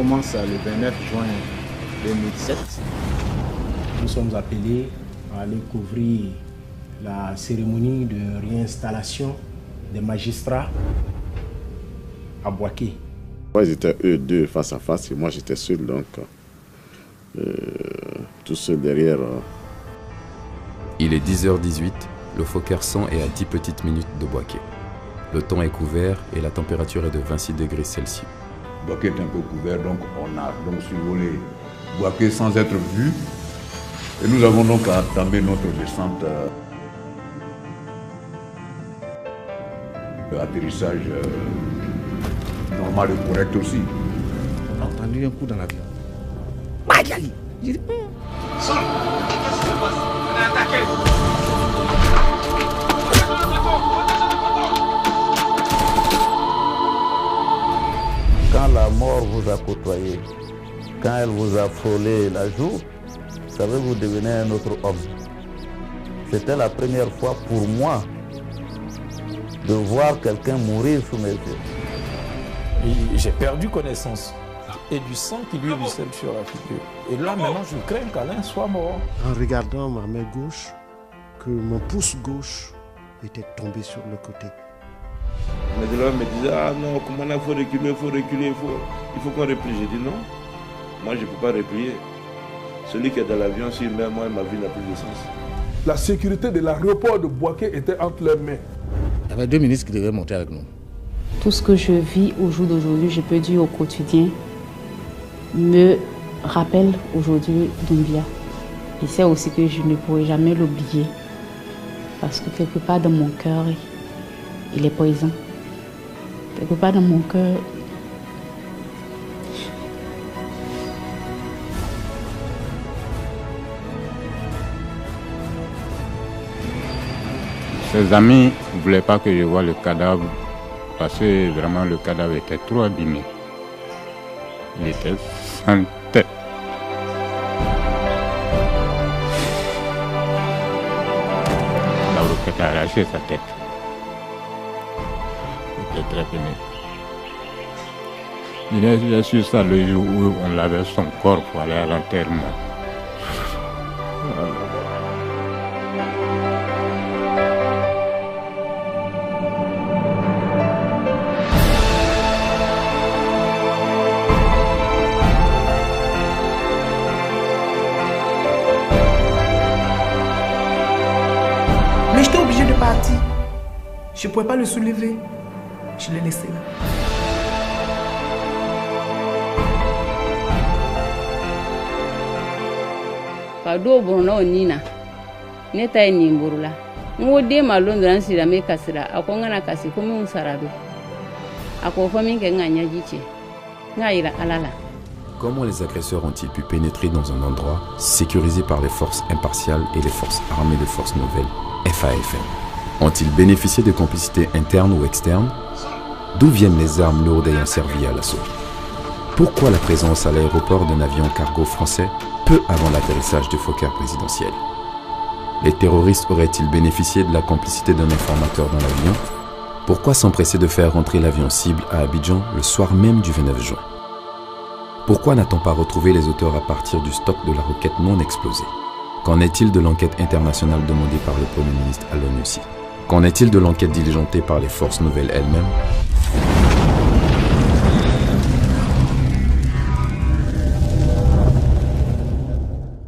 commence le 29 juin 2017. Nous sommes appelés à aller couvrir la cérémonie de réinstallation des magistrats à Bouaké. Ils étaient eux deux face à face et moi j'étais seul, donc tout seul derrière. Il est 10h18, le Fokker 100 est à 10 petites minutes de Bouaké. Le temps est couvert et la température est de 26 degrés Celsius. Bouaké est un peu couvert, donc on a donc survolé Bouaké sans être vu. Et nous avons donc entamé notre descente. Atterrissage normal et correct aussi. On a entendu un coup dans l'avion. J'ai dit, Sol, qu'est-ce qui se passe? On est attaqué. Quand la mort vous a côtoyé, quand elle vous a frôlé la joue, vous savez, vous devenez un autre homme. C'était la première fois pour moi de voir quelqu'un mourir sous mes yeux. J'ai perdu connaissance et du sang qui lui ruisselle sur la figure. Et là maintenant je crains qu'Alain soit mort. En regardant ma main gauche, que mon pouce gauche était tombé sur le côté. Mais de là, on me disait, ah non, comment il faut reculer, il faut qu'on replie. J'ai dit non, moi je ne peux pas replier. Celui qui est dans l'avion, s'il meurt, moi, ma vie n'a plus de sens. La sécurité de l'aéroport de Bouaké était entre leurs mains. il y avait 2 ministres qui devaient monter avec nous. Tout ce que je vis au jour d'aujourd'hui, je peux dire au quotidien, me rappelle aujourd'hui Doumbia. Et c'est aussi que je ne pourrai jamais l'oublier. Parce que quelque part dans mon cœur, il est présent. Quelque part dans mon cœur, ses amis ne voulaient pas que je voie le cadavre parce que vraiment le cadavre était trop abîmé. Il était sans tête. La roquette a arraché sa tête. Il était très peiné. Il a su ça le jour où on lavait son corps pour aller à l'enterrement. Mais j'étais obligée de partir. Je ne pouvais pas le soulever. Je l'ai laissé là. Kado Bruno Nina, Neta Nimburula. Ngode malondra nsira me kasira, akongana kasi komi unsarado. Akofami nganya jiche. Ngaira alala. Comment les agresseurs ont-ils pu pénétrer dans un endroit sécurisé par les forces impartiales et les forces armées de forces nouvelles, FAFN? Ont-ils bénéficié de complicité interne ou externe? D'où viennent les armes lourdes ayant servi à l'assaut? Pourquoi la présence à l'aéroport d'un avion cargo français peu avant l'atterrissage du Fokker présidentiel? Les terroristes auraient-ils bénéficié de la complicité d'un informateur dans l'avion? Pourquoi s'empresser de faire rentrer l'avion cible à Abidjan le soir même du 29 juin? Pourquoi n'a-t-on pas retrouvé les auteurs à partir du stock de la roquette non explosée? Qu'en est-il de l'enquête internationale demandée par le Premier ministre à l'ONU? Qu'en est-il de l'enquête diligentée par les forces nouvelles elles-mêmes?